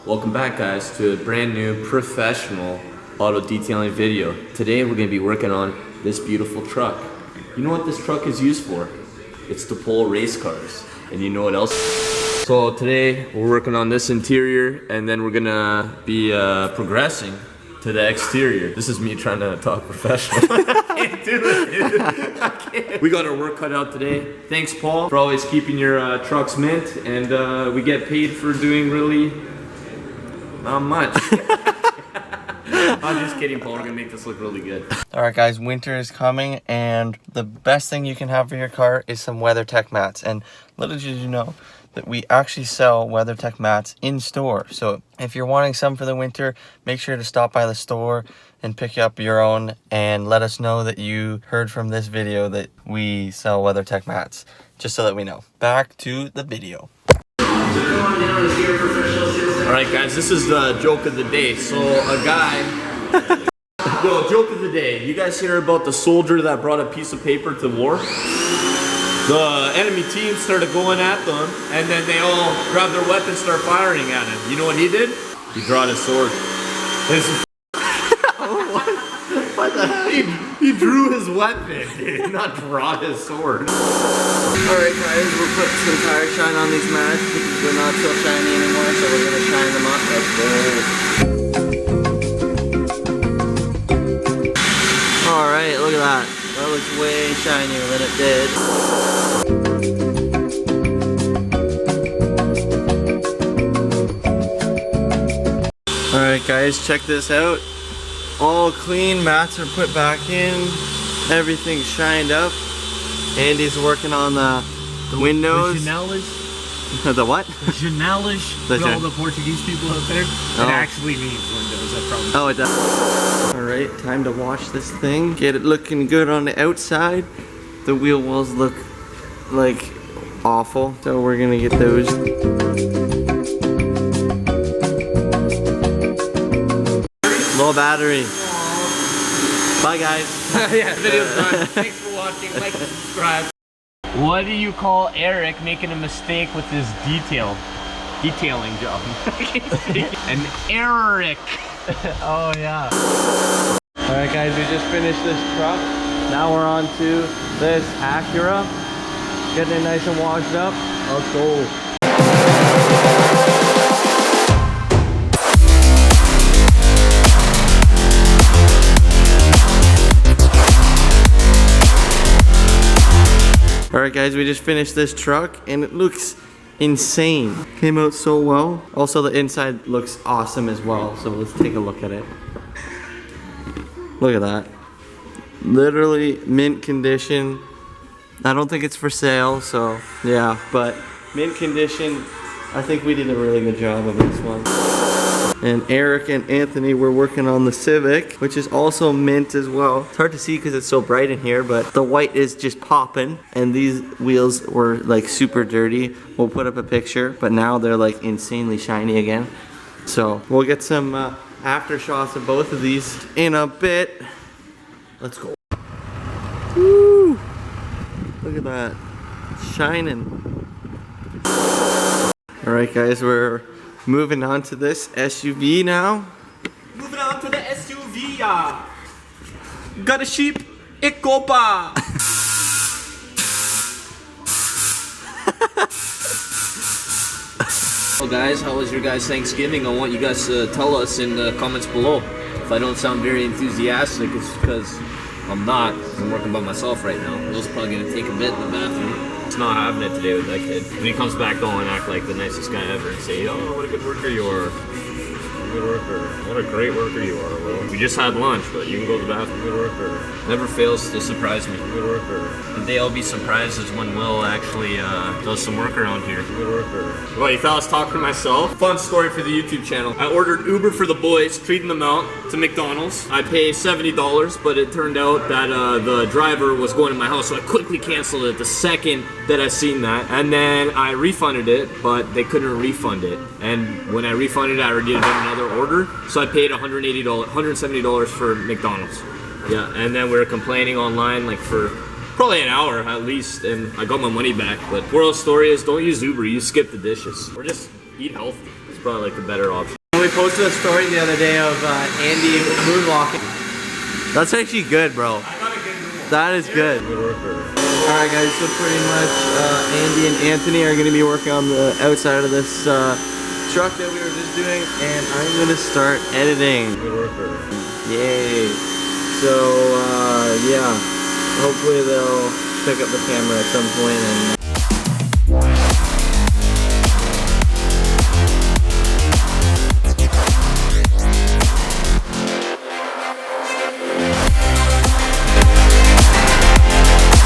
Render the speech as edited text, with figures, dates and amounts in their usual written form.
Welcome back, guys, to a brand new professional auto detailing video. Today we're going to be working on this beautiful truck. You know what this truck is used for? It's to pull race cars. And you know what else? So today we're working on this interior, and then we're going to be progressing to the exterior. This is me trying to talk professional. I can't do it, dude. I can't. We got our work cut out today. Thanks, Paul, for always keeping your trucks mint, and we get paid for doing really not much. I'm just kidding, Paul. We're gonna make this look really good. Alright guys, winter is coming, and the best thing you can have for your car is some WeatherTech mats. And little did you know that we actually sell WeatherTech mats in store. So if you're wanting some for the winter, make sure to stop by the store and pick up your own, and let us know that you heard from this video that we sell WeatherTech mats, just so that we know. Back to the video. Alright guys, this is the joke of the day. So a guy, well, joke of the day. You guys hear about the soldier that brought a piece of paper to war? The enemy team started going at them, and then they all grabbed their weapons and started firing at him. You know what he did? He drew his sword. What the hell? He drew his weapon, dude, not draw his sword. Alright guys, we'll put some tire shine on these mats because they're not so shiny anymore, so we're going to shine them up. Let's go. Alright, look at that. That looks way shinier than it did. Alright guys, check this out. All clean, mats are put back in, everything's shined up. Andy's working on the windows. The janelas. The what? The janelas for all the Portuguese people out there. It actually means windows, I promise. Oh, it does. Alright, time to wash this thing. Get it looking good on the outside. The wheel wells look like awful, so we're gonna get those. Low battery. Bye guys. Yeah, video's done. Thanks for watching. Like and subscribe. What do you call Eric making a mistake with his detailing job? An Eric. Oh yeah. Alright guys, we just finished this truck. Now we're on to this Acura. Getting it nice and washed up. Let's go. Alright guys, we just finished this truck and it looks insane. Came out so well. Also the inside looks awesome as well, so let's take a look at it. Look at that. Literally mint condition. I don't think it's for sale, so yeah, but mint condition. I think we did a really good job of this one. And Eric and Anthony were working on the Civic, which is also mint as well. It's hard to see because it's so bright in here, but the white is just popping. And these wheels were like super dirty. We'll put up a picture, but now they're like insanely shiny again. So we'll get some after shots of both of these in a bit. Let's go. Woo! Look at that, shining. All right guys, we're moving on to this SUV now. Moving on to the SUV. Got a sheep, ik kopa. Well guys, how was your guys' Thanksgiving? I want you guys to tell us in the comments below. If I don't sound very enthusiastic, it's because I'm not. I'm working by myself right now. Will's probably gonna take a bit in the bathroom. It's not having it today with that kid. When he comes back, don't act like the nicest guy ever and say, oh, what a good worker you are. Good worker. What a great worker you are, Will. We just had lunch, but you can go to the bathroom. Good worker. Never fails to surprise me. Good worker. The day I'll be surprised is when Will actually does some work around here. Good worker. Well, you thought I was talking to myself? Fun story for the YouTube channel. I ordered Uber for the boys, treating them out to McDonald's. I paid $70, but it turned out that the driver was going to my house, so I quickly canceled it the second that I seen that. And then I refunded it, but they couldn't refund it. And when I refunded it, I already did another order, so I paid $170 for McDonald's. Yeah, and then we were complaining online like for probably an hour at least, and I got my money back. But moral of the story is, don't use Uber, you skip the dishes. We're just eat healthy. It's probably like the better option. We posted a story the other day of Andy moonwalking. That's actually good, bro. I got a good moonwalk. That is good. Alright guys, so pretty much Andy and Anthony are going to be working on the outside of this truck that we were just doing, and I'm going to start editing. Yay. So yeah, hopefully they'll pick up the camera at some point and